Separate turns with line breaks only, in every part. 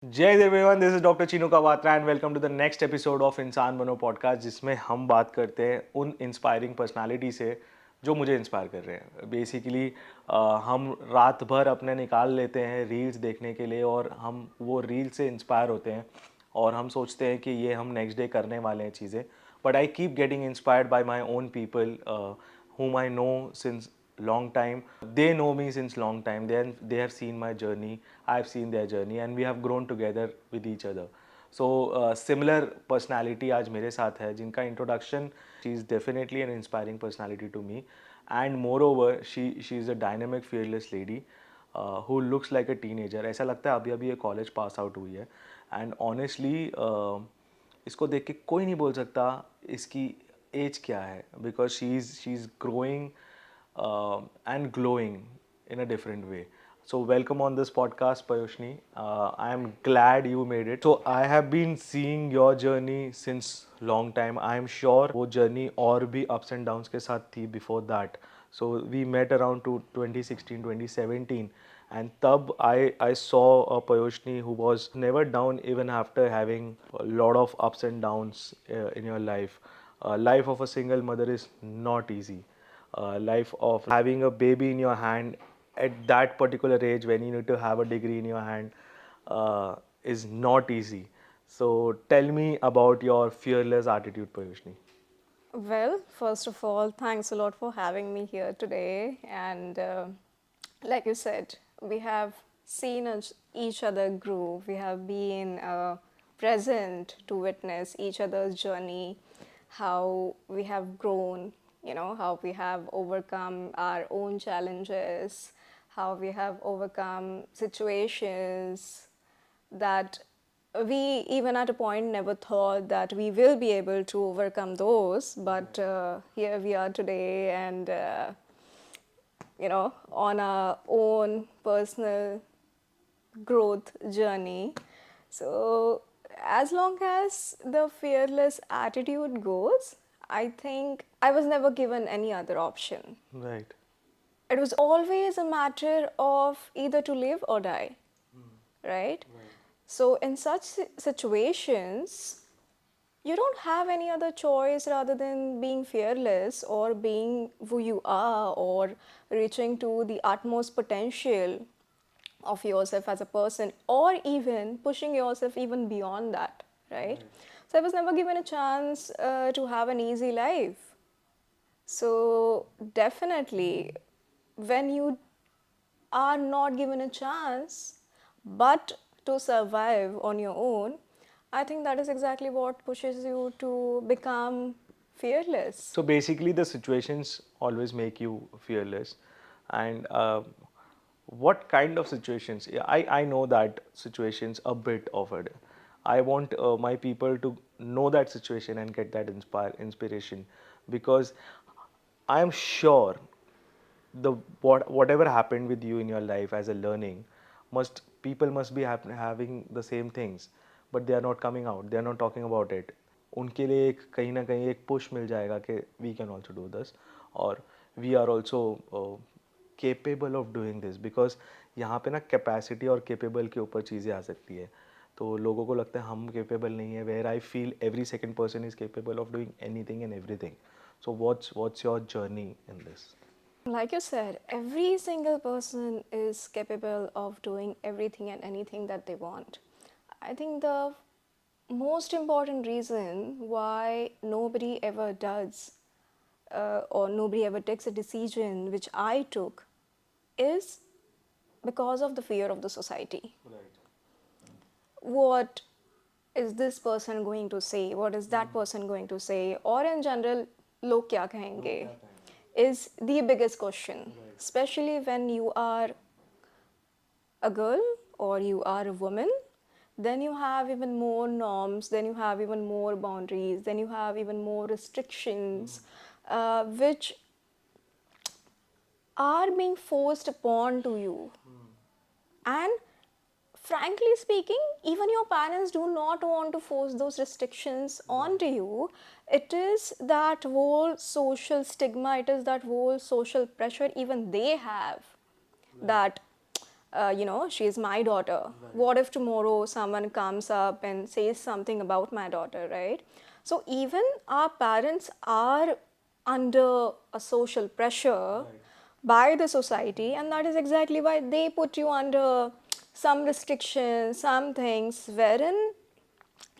जय Dev everyone, this is doctor Chinu Kwatra and welcome to the next episode of Insaan Bano podcast, जिसमें हम बात करते हैं उन इंस्पायरिंग पर्सनालिटी से जो मुझे इंस्पायर कर रहे हैं। बेसिकली हम रात भर अपने निकाल लेते हैं रील्स देखने के लिए और हम वो रील से इंस्पायर होते हैं और हम सोचते हैं कि ये हम नेक्स्ट डे करने वाले हैं चीज़ें। But I keep getting inspired by my own people whom I know since long time. They know me since long time. They have seen my journey. I've seen their journey, and we have grown together with each other. So similar personality आज मेरे साथ है, जिनका introduction, she is definitely an inspiring personality to me, and moreover she is a dynamic fearless lady who looks like a teenager. ऐसा लगता है अभी अभी ये college pass out हुई है, and honestly इसको देख के कोई नहीं बोल सकता इसकी एज क्या है, because she is growing and glowing in a different way. So welcome on this podcast, Payoshni. I am glad you made it. So I have been seeing your journey since long time. I am sure वो journey और भी ups and downs के साथ थी before that. So we met around to 2016, 2017, and तब I saw a Payoshni who was never down even after having a lot of ups and downs in your life. Life of a single mother is not easy. Life of having a baby in your hand at that particular age when you need to have a degree in your hand is not easy. So tell me about your fearless attitude, Payushni.
Well, first of all, thanks a lot for having me here today. And like you said, we have seen each other grow. We have been present to witness each other's journey, how we have grown, how we have overcome our own challenges, how we have overcome situations that we even at a point never thought that we will be able to overcome those, but here we are today, and on our own personal growth journey. So as long as the fearless attitude goes, I think I was never given any other option.
Right.
It was always a matter of either to live or die, right? So, in such situations, you don't have any other choice rather than being fearless or being who you are or reaching to the utmost potential of yourself as a person, or even pushing yourself even beyond that, right? So, I was never given a chance to have an easy life. So, definitely, when you are not given a chance but to survive on your own, I think that is exactly what pushes you to become fearless.
So basically, the situations always make you fearless. And what kind of situations? Yeah, I know that situations a bit of it. I want my people to know that situation and get that inspiration, because I am sure whatever happened with you in your life as a learning, must people must be having the same things, but they are not coming out, they are not talking about it. उनके लिए एक कहीं ना कहीं एक push मिल जाएगा कि we can also do this, और we are also capable of doing this, because यहाँ पे ना कैपेसिटी और केपेबल के ऊपर चीज़ें आ सकती है. तो लोगों को लगता है हम केपेबल नहीं है, where I feel every second person is capable of doing anything and everything. So what's your journey in this?
Like you said, every single person is capable of doing everything and anything that they want. I think the most important reason why nobody ever does or nobody ever takes a decision which I took is because of the fear of the society. What is this person going to say? What is that person going to say? Or in general, log kya kahenge? Is the biggest question, especially when you are a girl or you are a woman. Then you have even more norms, then you have even more boundaries, then you have even more restrictions, which are being forced upon to you. And frankly speaking, even your parents do not want to force those restrictions onto you. It is that whole social stigma, it is that whole social pressure even they have, that she's my daughter. What if tomorrow someone comes up and says something about my daughter, right? So even our parents are under a social pressure by the society, and that is exactly why they put you under some restrictions, some things, wherein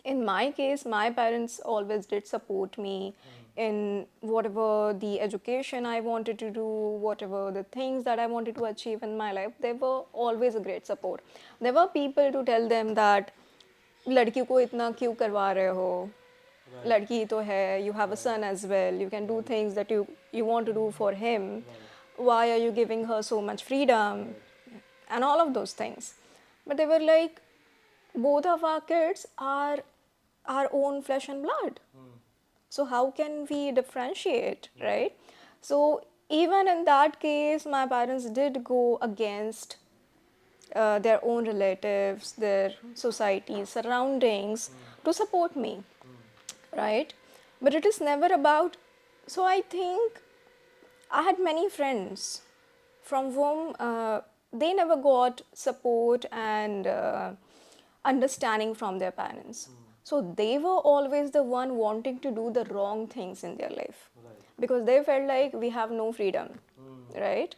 in my case, my parents always did support me in whatever the education I wanted to do, whatever the things that I wanted to achieve in my life. They were always a great support. There were people to tell them that लड़की को इतना क्यों करवा रहे हो, लड़की ही तो है, you have a son as well, you can do things that you want to do for him, why are you giving her so much freedom, and all of those things. But they were like, both of our kids are our own flesh and blood. So how can we differentiate, right? So even in that case, my parents did go against their own relatives, their society, surroundings to support me, right? But it is never about. So I think I had many friends from whom they never got support and understanding from their parents. So they were always the one wanting to do the wrong things in their life because they felt like we have no freedom, right?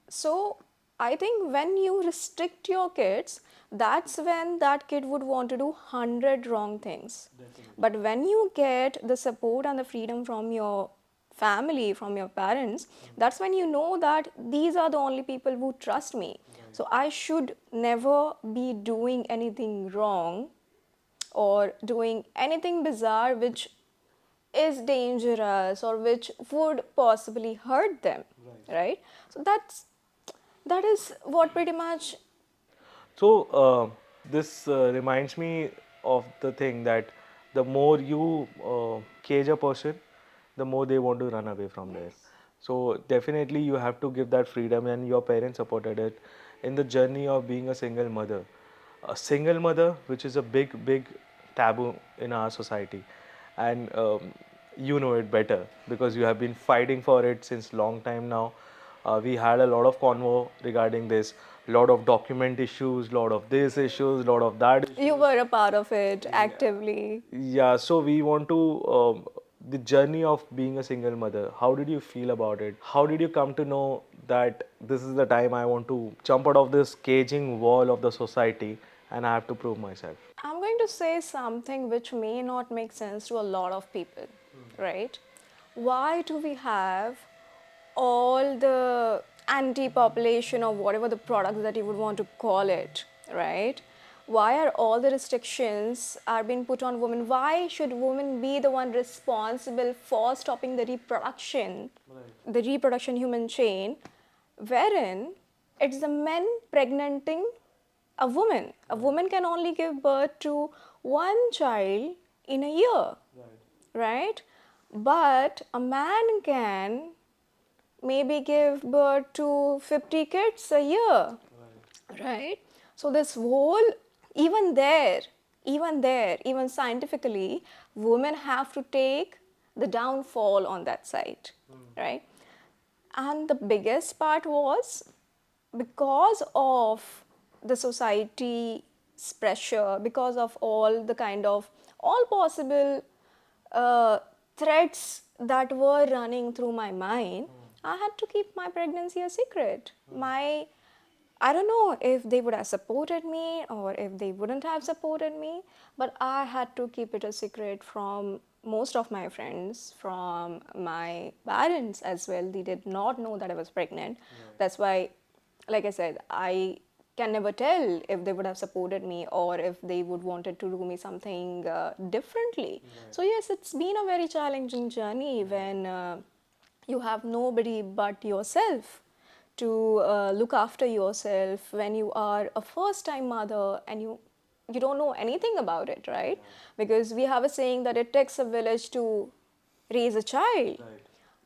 So I think when you restrict your kids, that's when that kid would want to do 100 wrong things. But when you get the support and the freedom from your family, from your parents, that's when you know that these are the only people who trust me. So I should never be doing anything wrong or doing anything bizarre which is dangerous or which would possibly hurt them, right? So that is what pretty much.
So this reminds me of the thing that the more you cage a person, the more they want to run away from there. So definitely you have to give that freedom, and your parents supported it in the journey of being a single mother. A single mother, which is a big taboo in our society, and you know it better because you have been fighting for it since long time now. We had a lot of convo regarding this, lot of document issues, lot of this issues, lot of that issues.
You were a part of it actively.
Yeah, so we want to the journey of being a single mother. How did you feel about it? How did you come to know that this is the time I want to jump out of this caging wall of the society and I have to prove myself?
I'm going to say something which may not make sense to a lot of people, right? Why do we have all the anti population or whatever the products that you would want to call it, right? Why are all the restrictions are being put on women? Why should women be the one responsible for stopping the reproduction human chain, wherein it's the men pregnanting a woman. A woman can only give birth to one child in a year, right? But a man can maybe give birth to 50 kids a year, right? So this whole, even scientifically, women have to take the downfall on that side, right? And the biggest part was because of the society's pressure, because of all the kind of all possible threats that were running through my mind, I had to keep my pregnancy a secret. I don't know if they would have supported me or if they wouldn't have supported me, but I had to keep it a secret from most of my friends, from my parents as well. They did not know that I was pregnant. That's why, like I said, I can never tell if they would have supported me or if they would wanted to do me something differently. So yes, it's been a very challenging journey when you have nobody but yourself to look after yourself, when you are a first time mother and you don't know anything about it, right? Because we have a saying that it takes a village to raise a child,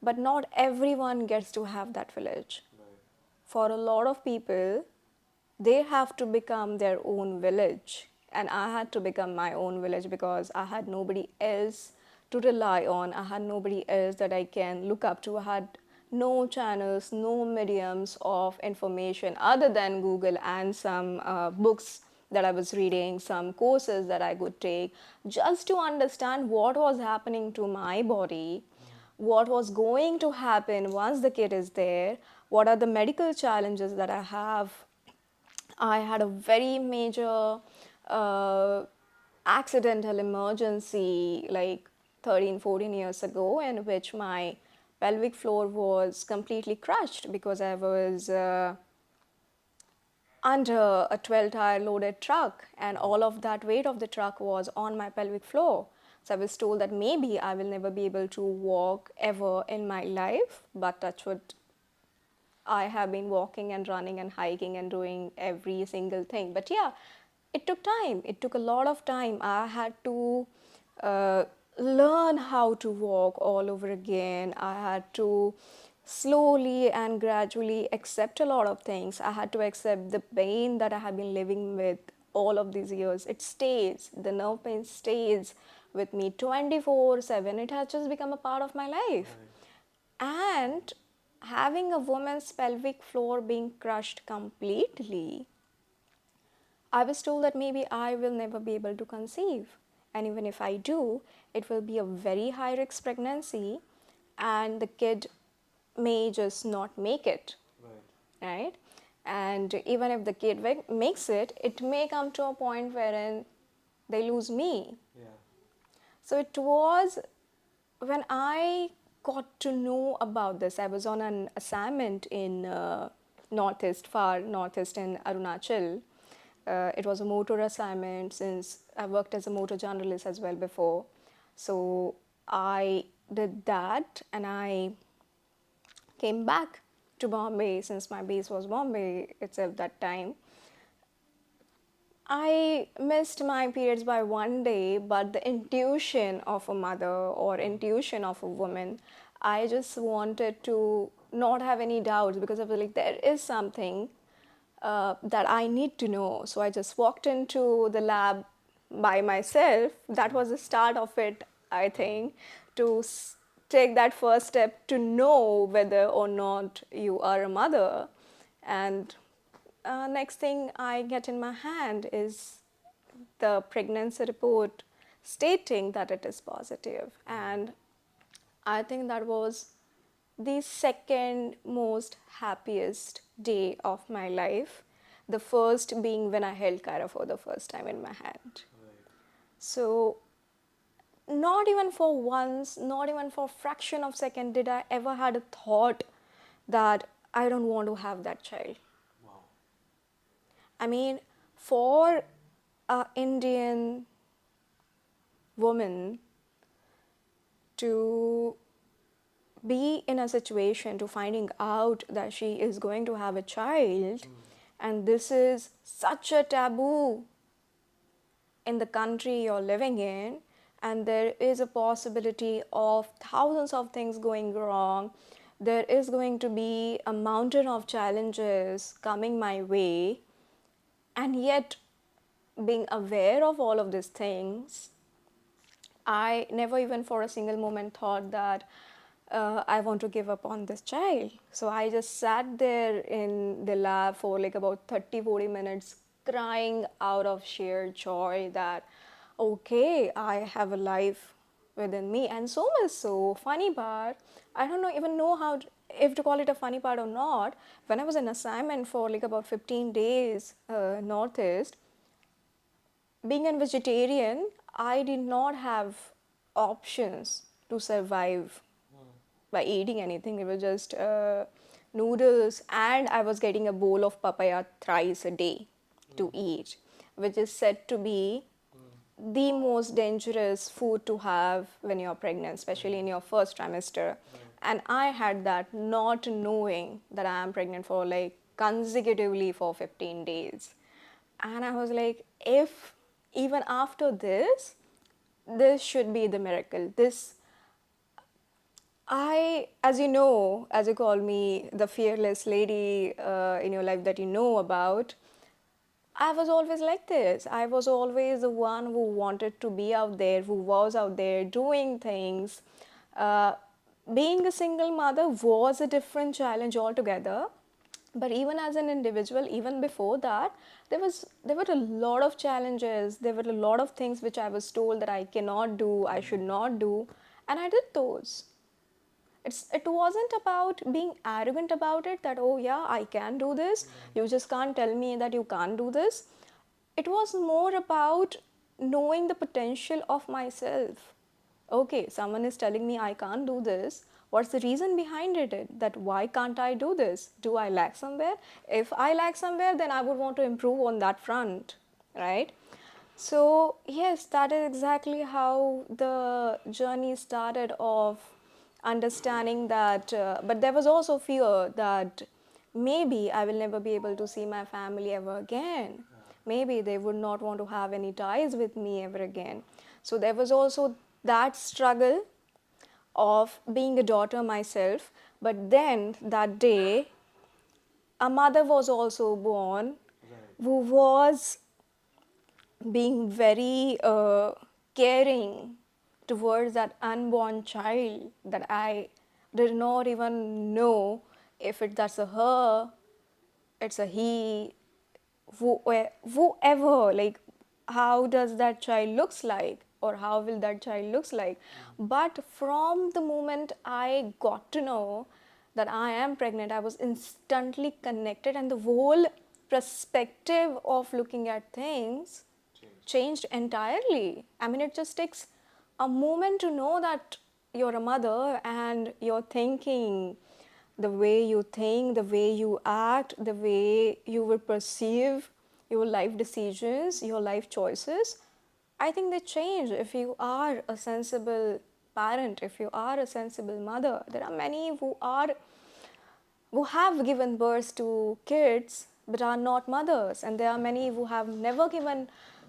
but not everyone gets to have that village. For a lot of people, they have to become their own village, and I had to become my own village because I had nobody else to rely on. I had nobody else that I can look up to. I had no channels, no mediums of information other than Google and some books that I was reading, some courses that I could take, just to understand what was happening to my body, what was going to happen once the kid is there, what are the medical challenges that I have. I had a very major uh, accidental emergency like 13, 14 years ago, in which my pelvic floor was completely crushed because I was under a 12 tire loaded truck, and all of that weight of the truck was on my pelvic floor. So I was told that maybe I will never be able to walk ever in my life, but touch wood, I have been walking and running and hiking and doing every single thing. But yeah, it took time. It took a lot of time. I had to uh, learn how to walk all over again. I had to slowly and gradually accept a lot of things. I had to accept the pain that I have been living with all of these years. It stays, the nerve pain stays with me 24/7. It has just become a part of my life. And having a woman's pelvic floor being crushed completely, I was told that maybe I will never be able to conceive. And even if I do, it will be a very high risk pregnancy, and the kid may just not make it. Right? And even if the kid makes it, it may come to a point wherein they lose me. So it was when I got to know about this. I was on an assignment in northeast, far northeast in Arunachal. It was a motor assignment, since I worked as a motor journalist as well before. So I did that, and I came back to Bombay, since my base was Bombay itself that time. I missed my periods by one day, but the intuition of a mother or intuition of a woman, I just wanted to not have any doubts, because I was like, there is something that I need to know. So I just walked into the lab by myself. That was the start of it, I think, to take that first step to know whether or not you are a mother. And next thing I get in my hand is the pregnancy report stating that it is positive. And I think that was the second most happiest day of my life. The first being when I held Kyra for the first time in my hand. So not even for once, not even for a fraction of a second did I ever had a thought that I don't want to have that child. I mean, for an Indian woman to be in a situation to finding out that she is going to have a child, and this is such a taboo in the country you're living in, and there is a possibility of thousands of things going wrong. There is going to be a mountain of challenges coming my way, and yet being aware of all of these things, I never even for a single moment thought that I want to give up on this child. So I just sat there in the lab for like about 30-40 minutes, crying out of sheer joy that, okay, I have a life within me. And so much so, funny part, I don't know even know how if to call it a funny part or not. When I was in assignment for like about 15 days northeast, being a vegetarian, I did not have options to survive by eating anything. It was just noodles, and I was getting a bowl of papaya thrice a day to eat, which is said to be the most dangerous food to have when you're pregnant, especially in your first trimester. And I had that not knowing that I am pregnant for like consecutively for 15 days. And I was like, if even after this, this should be the miracle. As you know, as you call me, the fearless lady in your life that you know about, I was always like this. I was always the one who wanted to be out there, who was out there doing things, uh, being a single mother was a different challenge altogether. But even as an individual, even before that, there were a lot of challenges. There were a lot of things which I was told that I cannot do, I should not do, and I did those. It wasn't about being arrogant about it, that oh yeah, I can do this, you just can't tell me that you can't do this. It was more about knowing the potential of myself. Okay, someone is telling me I can't do this, what's the reason behind it, that why can't I do this? Do I lack somewhere? If I lack somewhere, then I would want to improve on that front, right? So yes, that is exactly how the journey started of understanding that. But there was also fear that maybe I will never be able to see my family ever again. Maybe they would not want to have any ties with me ever again. So there was also that struggle of being a daughter myself. But then that day, a mother was also born who was being very caring towards that unborn child that I did not even know if that's a her, it's a he, whoever, like how does that child looks like, or how will that child looks like. But from the moment I got to know that I am pregnant, I was instantly connected, and the whole perspective of looking at things changed entirely. I mean, it just takes a moment to know that you're a mother and you're thinking, the way you think, the way you act, the way you will perceive your life decisions, your life choices. I think they change if you are a sensible parent, if you are a sensible mother. There are many who have given birth to kids but are not mothers, and there are many who have never given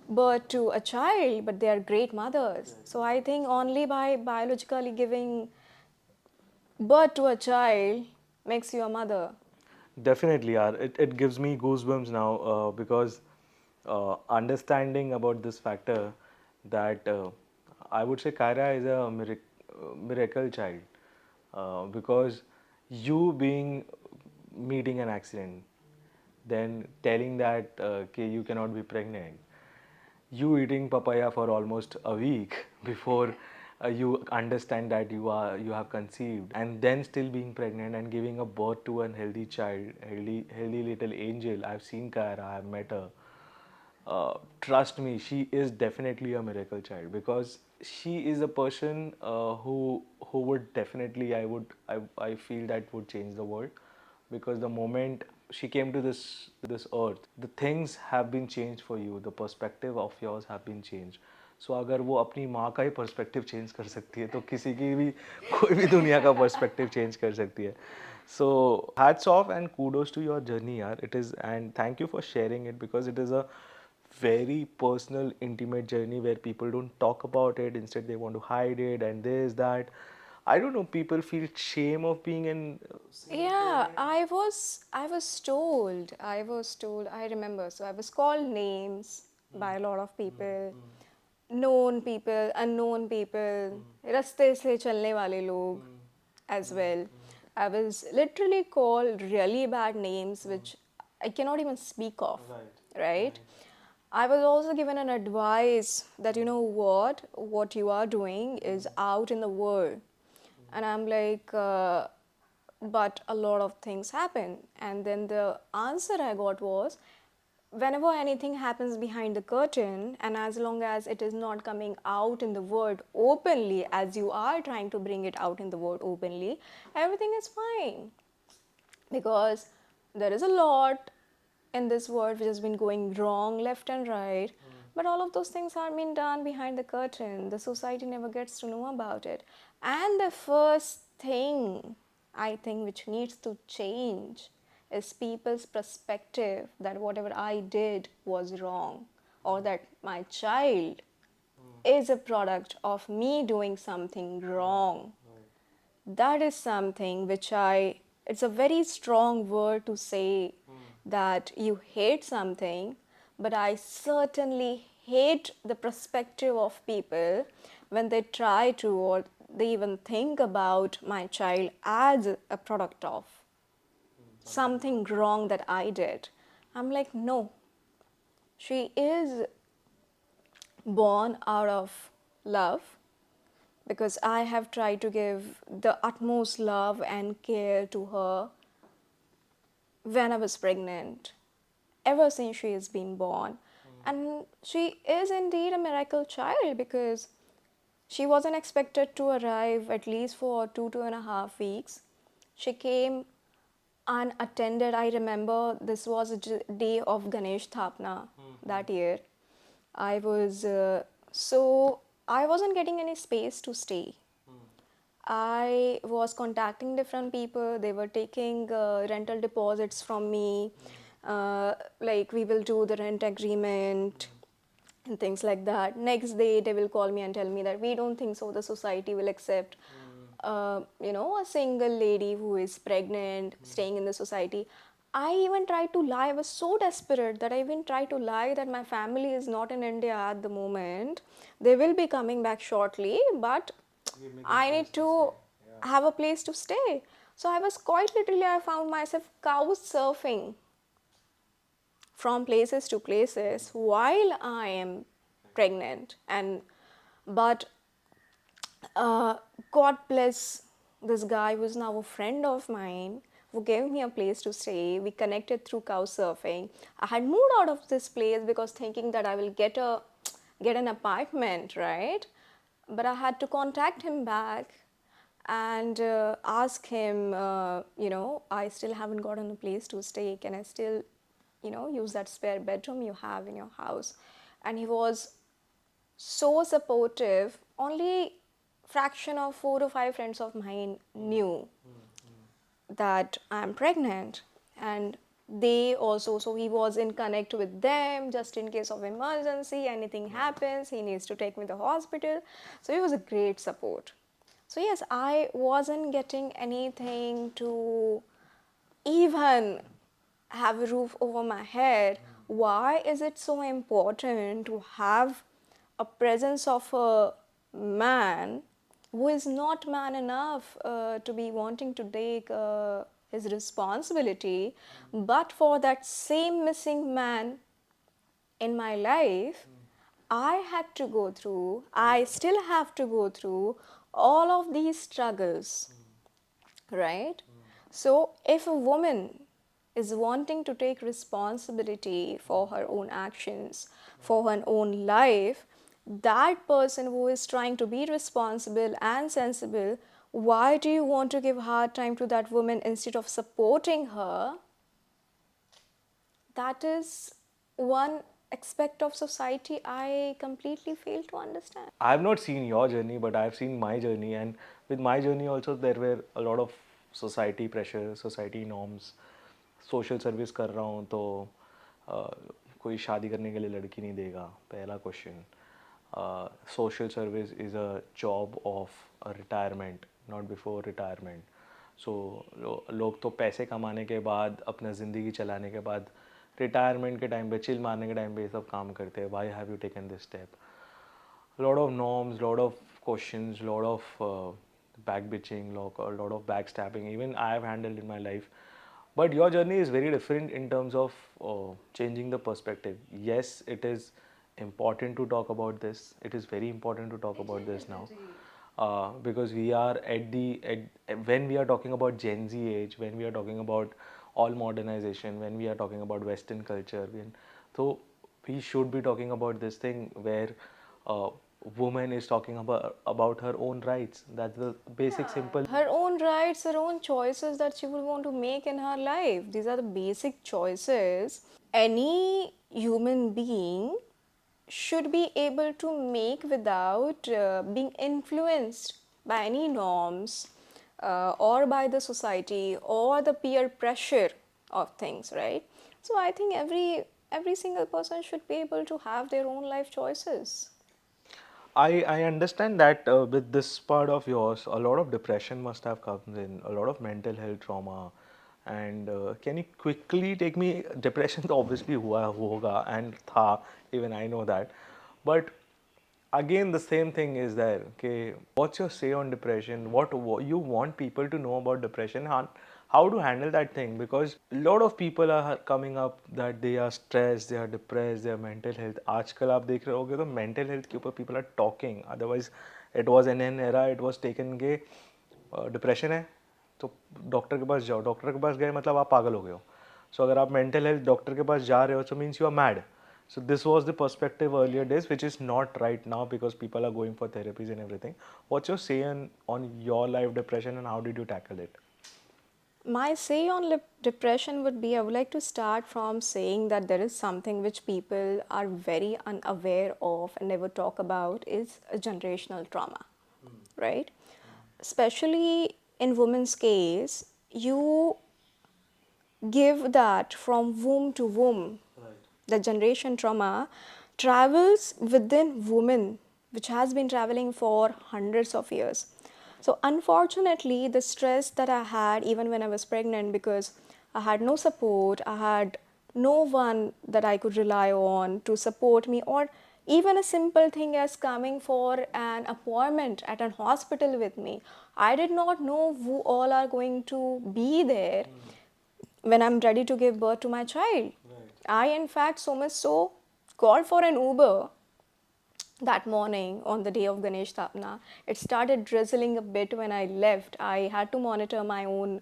birth to a child but they are great mothers. So I think only by biologically giving birth to a child makes you a mother.
Definitely, yeah. It gives me goosebumps now because understanding about this factor that I would say Kyra is a miracle child because you being meeting an accident, then telling that okay, you cannot be pregnant, you eating papaya for almost a week before you understand that you have conceived, and then still being pregnant and giving a birth to an healthy child, healthy little angel. I've seen Kyra, I've met her. Trust me, she is definitely a miracle child because she is a person who would definitely I feel that would change the world, because the moment she came to this earth, the things have been changed for you, the perspective of yours have been changed. So अगर वो अपनी माँ का ही perspective change कर सकती है तो किसी की भी कोई भी दुनिया का पर्सपेक्टिव चेंज कर सकती है. So hats off and kudos to your journey, yaar. It is, and thank you for sharing it because it is a very personal, intimate journey where people don't talk about it. Instead, they want to hide it and this, that. I don't know. People feel shame of being in.
Yeah, I was told, I remember. So I was called names by a lot of people, known people, unknown people, रास्ते से चलने वाले लोग as well. I was literally called really bad names which I cannot even speak of, right? I was also given an advice that you know what you are doing is out in the world, and I'm like, but a lot of things happen. And then the answer I got was, whenever anything happens behind the curtain, and as long as it is not coming out in the world openly, as you are trying to bring it out in the world openly, everything is fine. Because there is a lot in this world which has been going wrong left and right, but all of those things are being done behind the curtain. The society never gets to know about it. And the first thing I think which needs to change is people's perspective that whatever I did was wrong, or that my child is a product of me doing something wrong. That is something which it's a very strong word to say, that you hate something, but I certainly hate the perspective of people when they try to, or they even think about my child as a product of something wrong that I did. I'm like, no, she is born out of love because I have tried to give the utmost love and care to her when I was pregnant, ever since she has been born. And she is indeed a miracle child because she wasn't expected to arrive at least for 2.5 weeks. She came unattended. I remember this was a day of Ganesh Thapna that year. I was so I wasn't getting any space to stay. I was contacting different people. They were taking rental deposits from me. Like, we will do the rent agreement and things like that. Next day, they will call me and tell me that we don't think so. The society will accept, a single lady who is pregnant staying in the society. I even tried to lie. I was so desperate that I even tried to lie that my family is not in India at the moment. They will be coming back shortly, but I need to have a place to stay. So I was quite literally, I found myself couch surfing from places to places while I am pregnant. And but God bless this guy who is now a friend of mine who gave me a place to stay. We connected through couch surfing. I had moved out of this place because thinking that I will get an apartment, right? But I had to contact him back and ask him, I still haven't gotten a place to stay. Can I still, use that spare bedroom you have in your house? And he was so supportive. Only fraction of 4 to 5 friends of mine knew that I'm pregnant, and they also, so he was in connect with them just in case of emergency, anything happens, he needs to take me to the hospital. So it was a great support. So yes, I wasn't getting anything to even have a roof over my head. Why is it so important to have a presence of a man who is not man enough to be wanting to take his responsibility, but for that same missing man in my life, I had to go through, I still have to go through all of these struggles, right? So, if a woman is wanting to take responsibility for her own actions, for her own life, that person who is trying to be responsible and sensible, why do you want to give hard time to that woman instead of supporting her? That is one aspect of society I completely fail to understand.
I've not seen your journey, but I've seen my journey, and with my journey also there were a lot of society pressure, society norms. Social service कर रहा हूँ तो कोई शादी करने के लिए लड़की नहीं देगा, पहला question. Social service is a job of retirement, not before retirement. So लोग तो पैसे कमाने के बाद, अपना ज़िंदगी चलाने के बाद, रिटायरमेंट के टाइम पे, चिल मारने के टाइम पे ये सब काम करते हैं. Why have you taken this step? Lot of norms, lot of questions, lot of back bitching, lot of backstabbing. Even I have handled in my life. But your journey is very different in terms of changing the perspective. Yes, it is important to talk about this. It is very important to talk about this now. Because we are when we are talking about Gen Z age, when we are talking about all modernization, when we are talking about Western culture, so we should be talking about this thing where woman is talking about her own rights. That's the basic simple.
Her own rights, her own choices that she would want to make in her life. These are the basic choices any human being should be able to make without being influenced by any norms or by the society or the peer pressure of things, right? So I think every single person should be able to have their own life choices.
I understand that with this part of yours, a lot of depression must have come in, a lot of mental health trauma. And can you quickly take me, depression तो obviously हुआ होगा and था, even I know that. But again the same thing is there. Okay, what's your say on depression? What you want people to know about depression? How to handle that thing? Because a lot of people are coming up that they are stressed, they are depressed, their mental health. आजकल आप देख रहे होगे तो mental health के ऊपर people are talking. Otherwise, it was in an era it was taken के depression है तो डॉक्टर के पास जाओ, डॉक्टर के पास गए मतलब आप पागल हो गए हो. सो अगर आप मेंटल हेल्थ डॉक्टर के पास जा रहे हो so means you are mad. So this was the perspective earlier days, which is not right now because people are going for therapies and everything. What's your say on your life depression and how did you tackle it?
My say on depression would be I would like to start from saying that there is something which people are very unaware of and never talk about is a generational trauma, right? Especially in women's case, you give that from womb to womb. The generation trauma travels within women, which has been traveling for hundreds of years. So, unfortunately, the stress that I had even when I was pregnant, because I had no support, I had no one that I could rely on to support me, or even a simple thing as coming for an appointment at an hospital with me. I did not know who all are going to be there when I'm ready to give birth to my child. I, in fact, so much so called for an Uber that morning on the day of Ganesh Thapna. It started drizzling a bit when I left. I had to monitor my own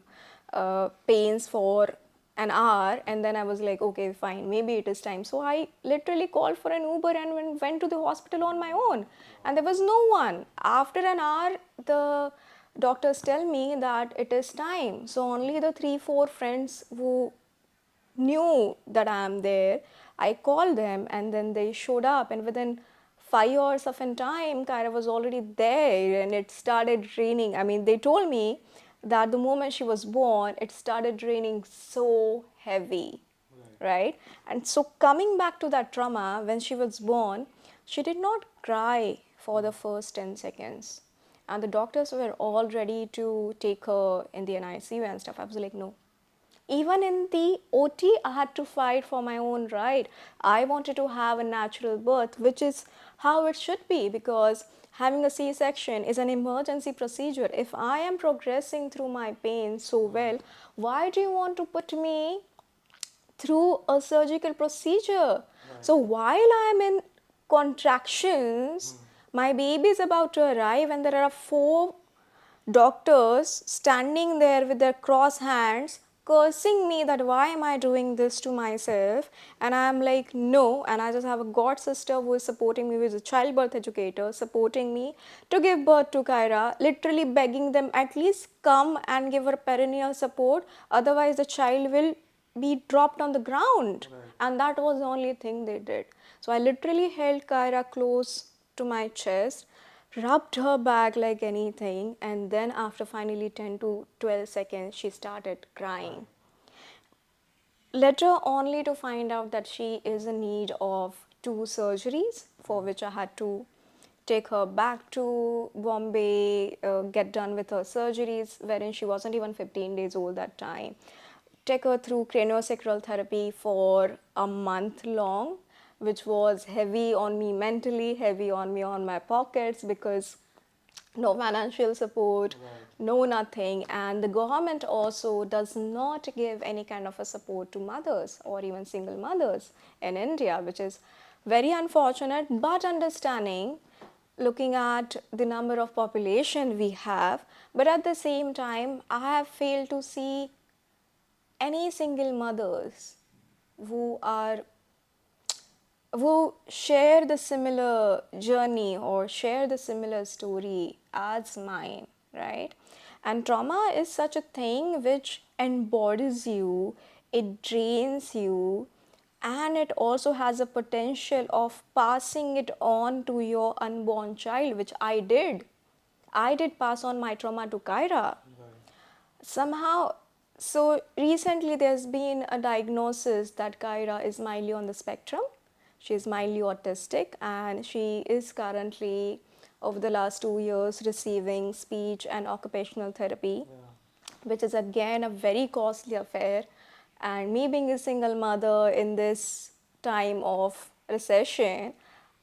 pains for an hour, and then I was like, okay, fine, maybe it is time. So I literally called for an Uber and went to the hospital on my own, and there was no one. After an hour, the doctors tell me that it is time. So only the 3-4 friends who knew that I am there, I called them and then they showed up, and within 5 hours of in time, Kyra was already there and it started raining. I mean, they told me that the moment she was born, it started raining so heavy, right? And so coming back to that trauma, when she was born, she did not cry for the first 10 seconds. And the doctors were all ready to take her in the NICU and stuff. I was like, no, even in the OT, I had to fight for my own right. I wanted to have a natural birth, which is how it should be, because having a C section is an emergency procedure. If I am progressing through my pain so well, why do you want to put me through a surgical procedure? So while I'm in contractions, my baby is about to arrive, and there are 4 doctors standing there with their cross hands cursing me that why am I doing this to myself, and I'm like no, and I just have a god sister who is supporting me, who is a childbirth educator, supporting me to give birth to Kyra, literally begging them at least come and give her perineal support, otherwise the child will be dropped on the ground. And that was the only thing they did. So I literally held Kyra close to my chest, rubbed her back like anything, and then after finally 10 to 12 seconds, she started crying. Later, only to find out that she is in need of 2 surgeries, for which I had to take her back to Bombay, get done with her surgeries, wherein she wasn't even 15 days old that time. Take her through craniosacral therapy for a month long, which was heavy on me mentally, heavy on me on my pockets, because no financial support, no nothing. And the government also does not give any kind of a support to mothers or even single mothers in India, which is very unfortunate, but understanding looking at the number of population we have. But at the same time, I have failed to see any single mothers who are who share the similar journey or share the similar story as mine, right? And trauma is such a thing which embodies you, it drains you, and it also has a potential of passing it on to your unborn child, which I did. I did pass on my trauma to Kyra. Somehow, so recently there's been a diagnosis that Kyra is mildly on the spectrum. She is mildly autistic, and she is currently, over the last 2 years, receiving speech and occupational therapy, which is again a very costly affair. And me being a single mother in this time of recession,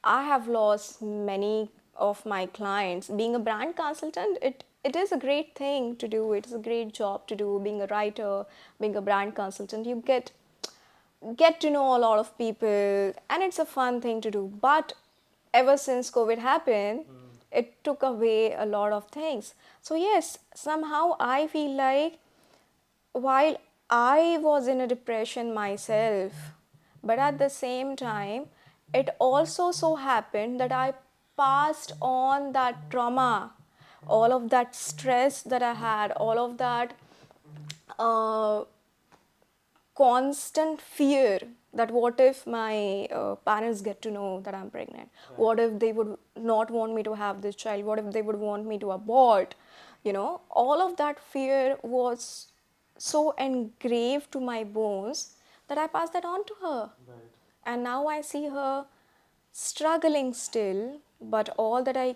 I have lost many of my clients. Being a brand consultant, it is a great thing to do. It is a great job to do. Being a writer, being a brand consultant, you get to know a lot of people, and it's a fun thing to do. But ever since COVID happened, it took away a lot of things. So yes, somehow I feel like while I was in a depression myself, but at the same time, it also so happened that I passed on that trauma, all of that stress that I had, all of that uh, constant fear that what if my parents get to know that I'm pregnant? Right. What if they would not want me to have this child? What if they would want me to abort? All of that fear was so engraved to my bones that I passed that on to her. Right. And now I see her struggling still, but all that I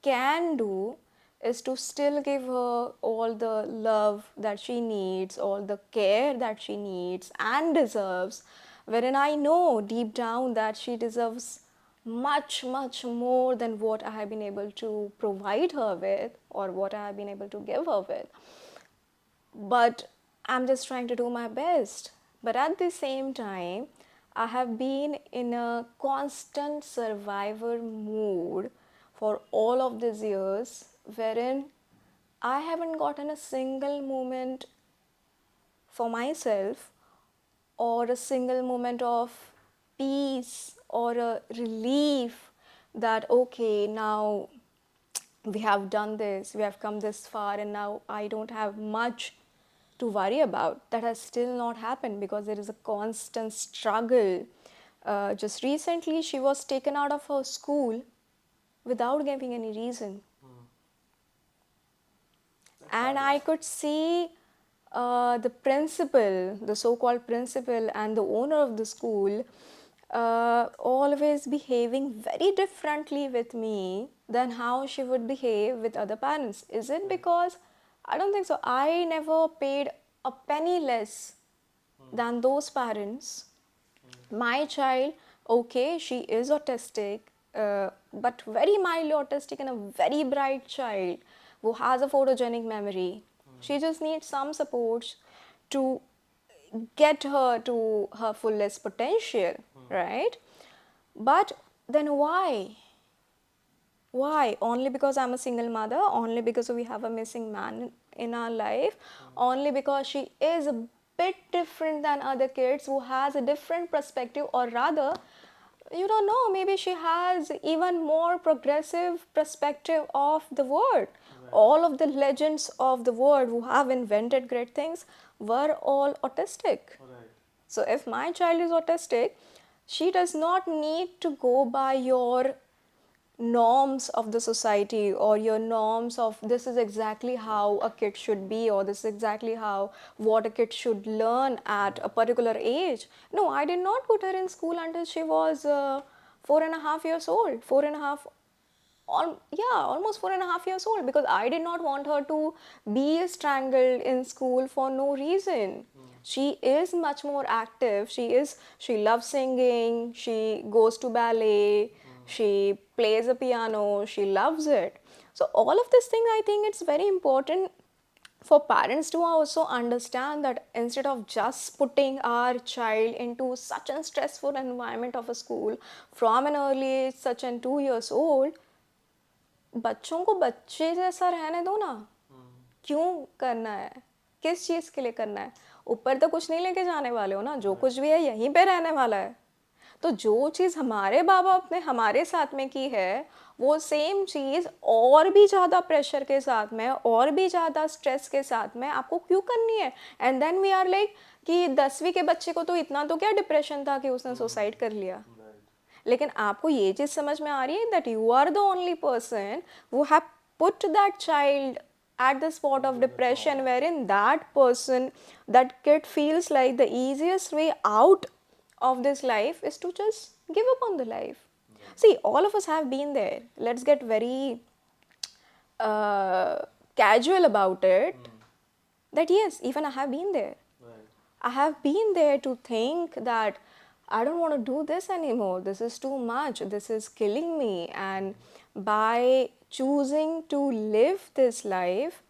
can do is to still give her all the love that she needs, all the care that she needs and deserves, wherein I know deep down that she deserves much, much more than what I have been able to provide her with or what I have been able to give her with. But I'm just trying to do my best. But at the same time, I have been in a constant survivor mood for all of these years, wherein I haven't gotten a single moment for myself or a single moment of peace or a relief that, okay, now we have done this, we have come this far, and now I don't have much to worry about. That has still not happened because there is a constant struggle. Just recently, she was taken out of her school without giving any reason. And I could see the principal, the so-called principal and the owner of the school always behaving very differently with me than how she would behave with other parents. Is it because I don't think so. I never paid a penny less than those parents. My child, okay, she is autistic, but very mildly autistic and a very bright child who has a photogenic memory. She just needs some support to get her to her fullest potential, right? But then why? Why? Only because I'm a single mother? Only because we have a missing man in our life? Only because she is a bit different than other kids who has a different perspective, or rather, you don't know, maybe she has even more progressive perspective of the world. Right. All of the legends of the world who have invented great things were all autistic. Right. So if my child is autistic, she does not need to go by your norms of the society or your norms of this is exactly how a kid should be, or this is exactly how what a kid should learn at a particular age. No, I did not put her in school until she was 4.5 years old. Almost 4.5 years old, because I did not want her to be strangled in school for no reason. She is much more active. She loves singing, she goes to ballet, she plays the piano, she loves it. So all of these things, I think it's very important for parents to also understand that instead of just putting our child into such a stressful environment of a school from an early age, such as 2 years old, बच्चों को बच्चे जैसा रहने दो ना. क्यों करना है? किस चीज़ के लिए करना है? ऊपर तो कुछ नहीं लेके जाने वाले हो ना. जो कुछ भी है यहीं पे रहने वाला है. तो जो चीज़ हमारे बाप बाप ने हमारे साथ में की है, वो सेम चीज़ और भी ज़्यादा प्रेशर के साथ में, और भी ज़्यादा स्ट्रेस के साथ में आपको क्यों करनी है? And then we are like कि 10वीं के बच्चे को तो इतना तो क्या डिप्रेशन था कि उसने सुसाइड कर लिया. लेकिन आपको ये चीज़ समझ में आ रही है that you are the only person who have put that child at the spot of depression, wherein that person, that kid feels like the easiest way out of this life is to just give up on the life. See, all of us have been there. Let's get very casual about it. That yes, even I have been there. I have been there to think that I don't want to do this anymore. This is too much. This is killing me. And by choosing to live this life,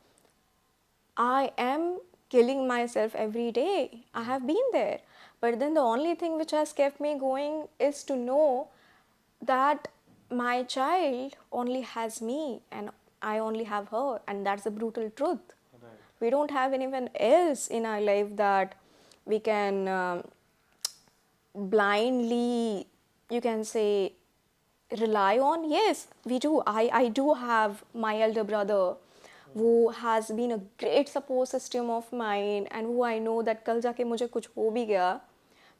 I am killing myself every day. I have been there. But then the only thing which has kept me going is to know that my child only has me and I only have her. And that's the brutal truth. We don't have anyone else in our life that we can blindly, you can say, rely on. Yes, we do. I do have my elder brother who has been a great support system of mine and who I know that कल जाके मुझे कुछ हो भी गया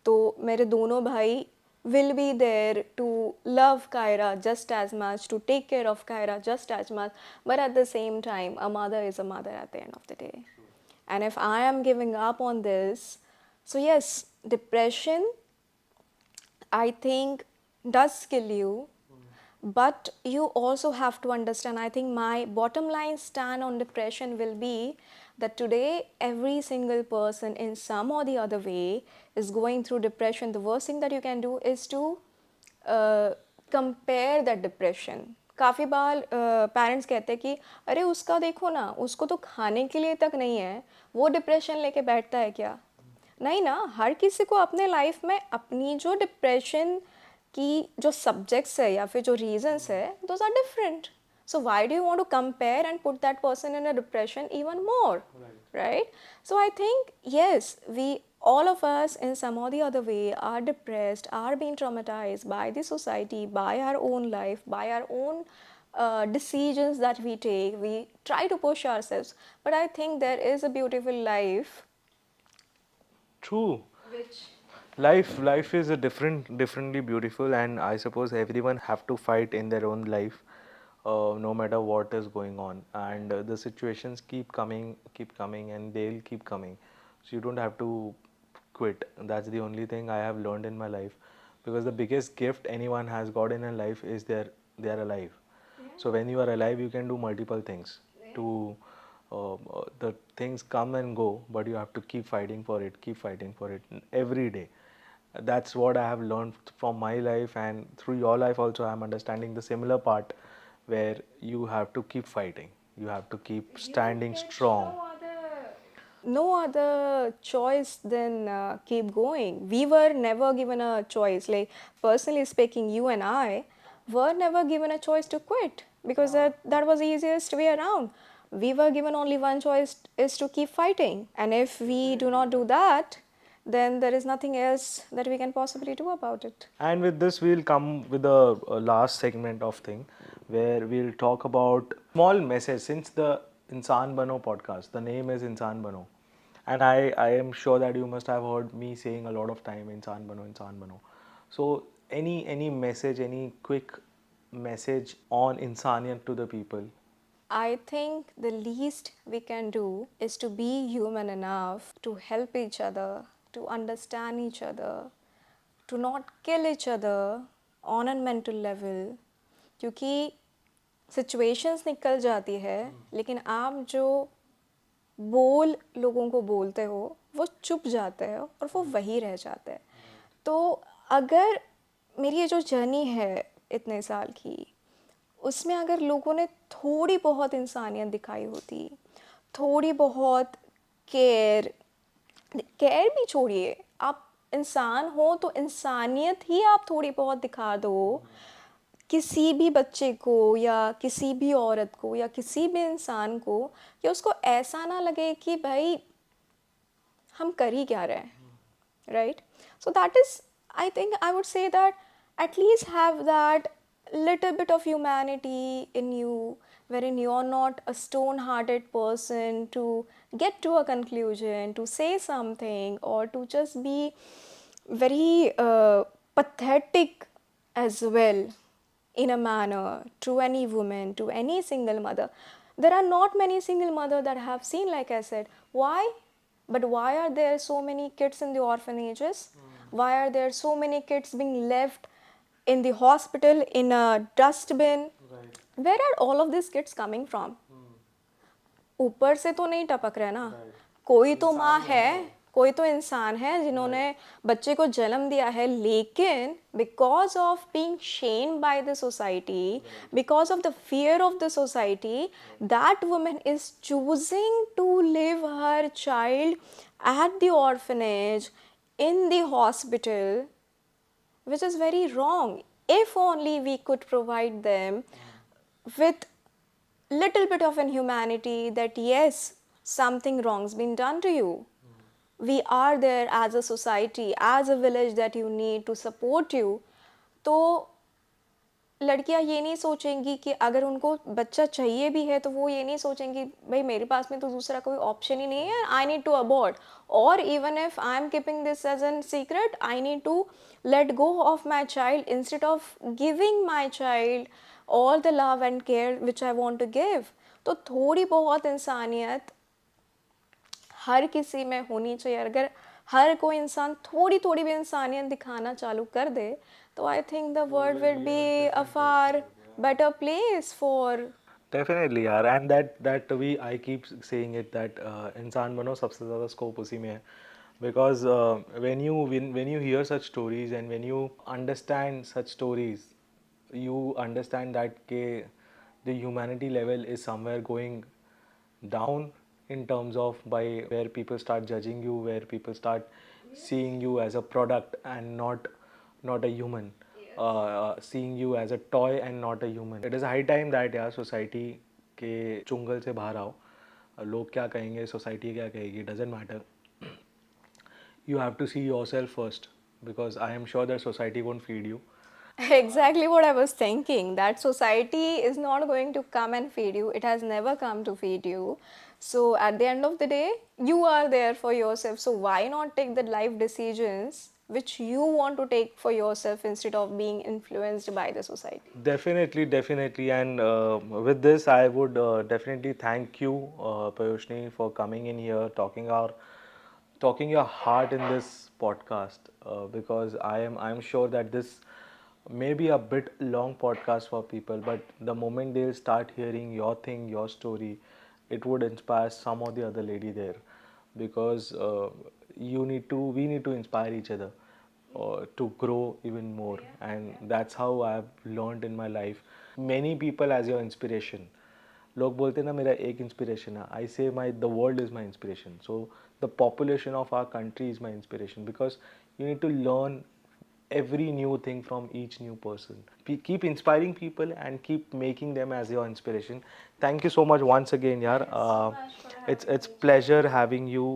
तो मेरे दोनों भाई will be there to love Kyra just as much, to take care of Kyra just as much, but at the same time a mother is a mother at the end of the day. And if I am giving up on this, so yes, depression I think does kill you, but you also have to understand. I think my bottom line stand on depression will be that today every single person in some or the other way is going through depression. The worst thing that you can do is to compare that depression. काफ़ी बार parents कहते हैं कि अरे उसका देखो ना, उसको तो खाने के लिए तक नहीं है, वो डिप्रेशन लेके बैठता है क्या? नहीं ना, हर किसी को अपने लाइफ में अपनी जो डिप्रेशन की जो सब्जेक्ट्स है या फिर जो रीजंस है, those are different. So why do you want to compare and put that person in a depression even more? Right? So I think yes, we all of us in some or the other way are depressed, are being traumatized by the society, by our own life, by our own decisions that we take. We try to push ourselves, but I think there is a beautiful life.
True.
Which
Life is a differently beautiful, and I suppose everyone have to fight in their own life, no matter what is going on, and the situations keep coming, and they'll keep coming. So you don't have to quit. That's the only thing I have learned in my life, because the biggest gift anyone has got in a life is they are alive. So when you are alive, you can do multiple things. To the things come and go, but you have to keep fighting for it every day. That's what I have learned from my life, and through your life also I'm understanding the similar part, where you have to keep fighting, you have to keep standing strong.
no other choice than keep going. We were never given a choice. Like, personally speaking, you and I were never given a choice to quit because that was the easiest way around. We were given only one choice is to keep fighting. And if we do not do that, then there is nothing else that we can possibly do about it.
And with this, we'll come with a last segment of thing, where we'll talk about small message. Since the Insaan Bano podcast, the name is Insaan Bano, and I am sure that you must have heard me saying a lot of time Insaan Bano, Insaan Bano. So any message, any quick message on insaniyat to the people?
I think the least we can do is to be human enough to help each other, to understand each other, to not kill each other on a mental level. क्योंकि situations निकल जाती है, लेकिन आप जो बोल लोगों को बोलते हो वो चुप जाते हैं और वो वही रह जाते हैं. तो अगर मेरी ये जो जर्नी है इतने साल की, उसमें अगर लोगों ने थोड़ी बहुत इंसानियत दिखाई होती, थोड़ी बहुत केयर केयर भी छोड़िए, आप इंसान हो तो इंसानियत ही आप थोड़ी बहुत दिखा दो किसी भी बच्चे को या किसी भी औरत को या किसी भी इंसान को, कि उसको ऐसा ना लगे कि भाई हम कर ही क्या रहे हैं. Right? So that is, I think I would say that at least have that little bit of humanity in you, wherein you're not a stone-hearted person to get to a conclusion, to say something, or to just be very pathetic as well in a manner to any woman, to any single mother. There are not many single mothers that I have seen, like I said. Why? But why are there so many kids in the orphanages? Why are there so many kids being left in the hospital in a dustbin? Where are all of these kids coming from? ऊपर से तो नहीं टपक रहा ना. कोई तो माँ है, कोई तो इंसान है जिन्होंने बच्चे को जन्म दिया है, लेकिन because of being shamed by the society, because of the fear of the society, that woman is choosing to leave her child at the orphanage, in the hospital, which is very wrong. If only we could provide them with little bit of inhumanity, that yes, something wrong's been done to you. We are there as a society, as a village that you need to support you. तो लड़कियां ये नहीं सोचेंगी कि अगर उनको बच्चा चाहिए भी है तो वो ये नहीं सोचेंगी भाई मेरे पास में तो दूसरा कोई ऑप्शन ही नहीं है, आई नीड टू अबॉर्ट, और even if I am keeping this as an secret, I need to let go of my child instead of giving my child all the love and care which I want to give. तो थोड़ी बहुत इंसानियत हर किसी में होनी चाहिए. अगर हर कोई इंसान थोड़ी थोड़ी भी इंसानियत दिखाना चालू कर दे तो I think the world will be a far better place for.
Definitely यार, and that we I keep saying it that इंसान बनो सबसे ज़्यादा स्कोप उसी में है, because when you hear such stories and when you understand such stories, you understand that के the humanity level is somewhere going down in terms of by where people start judging you, where people start seeing you as a product and not a human, seeing you as a toy and not a human. It is high time that यार society के चुंगल से बाहर आओ. लोग क्या कहेंगे, society क्या कहेगी, doesn't matter. You have to see yourself first, because I am sure that society won't feed you.
Exactly what I was thinking, that society is not going to come and feed you. It has never come to feed you. So at the end of the day, you are there for yourself. So why not take the life decisions which you want to take for yourself instead of being influenced by the society?
Definitely, definitely. And with this, I would definitely thank you, Payoshni, for coming in here, talking your heart in this podcast. Because I'm sure that this may be a bit long podcast for people, but the moment they'll start hearing your thing, your story, it would inspire some or the other lady there. Because we need to inspire each other to grow even more, and that's how I've learned in my life. Many people as your inspiration. लोग बोलते हैं ना मेरा एक inspiration है, I say my the world is my inspiration. So the population of our country is my inspiration, because you need to learn every new thing from each new person. Keep inspiring people and keep making them as your inspiration. Thank you so much once again, yaar. It's pleasure having you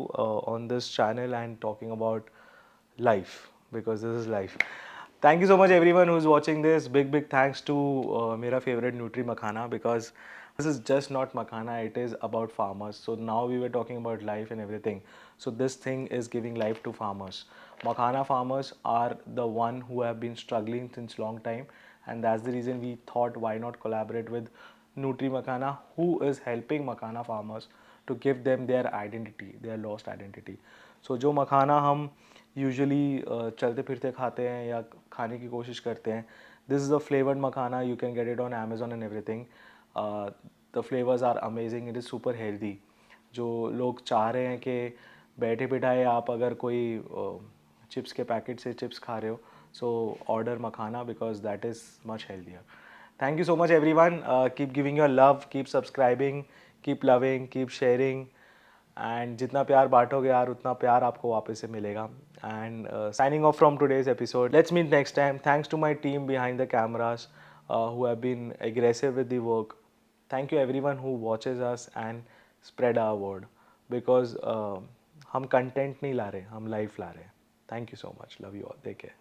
on this channel and talking about life, because this is life. Thank you so much everyone who's watching this. Big thanks to mera favorite Nutri Makhana, because this is just not makhana, it is about farmers. So now we were talking about life and everything. So this thing is giving life to farmers. Makhana farmers are the one who have been struggling since long time, and that's the reason we thought why not collaborate with Nutri Makhana, who is helping makhana farmers to give them their identity, their lost identity. So जो मखाना हम usually चलते फिरते खाते हैं या खाने की कोशिश करते हैं, this is a flavoured makhana. You can get it on Amazon and everything. The flavours are amazing. It is super healthy. जो लोग चाह रहे हैं कि बैठे बिठाए आप अगर कोई चिप्स के पैकेट से चिप्स खा रहे हो, so order makhana, because that is much healthier. Thank you so much everyone. Keep giving your love, keep subscribing, keep loving, keep sharing. And जितना प्यार बांटोगे यार उतना प्यार आपको वापस से मिलेगा. And signing off from today's episode. Let's meet next time. Thanks to my team behind the cameras who have been aggressive with the work. Thank you everyone who watches us and spread our word, because हम content नहीं ला रहे, हम life ला रहे हैं. Thank you so much. Love you all. Take care.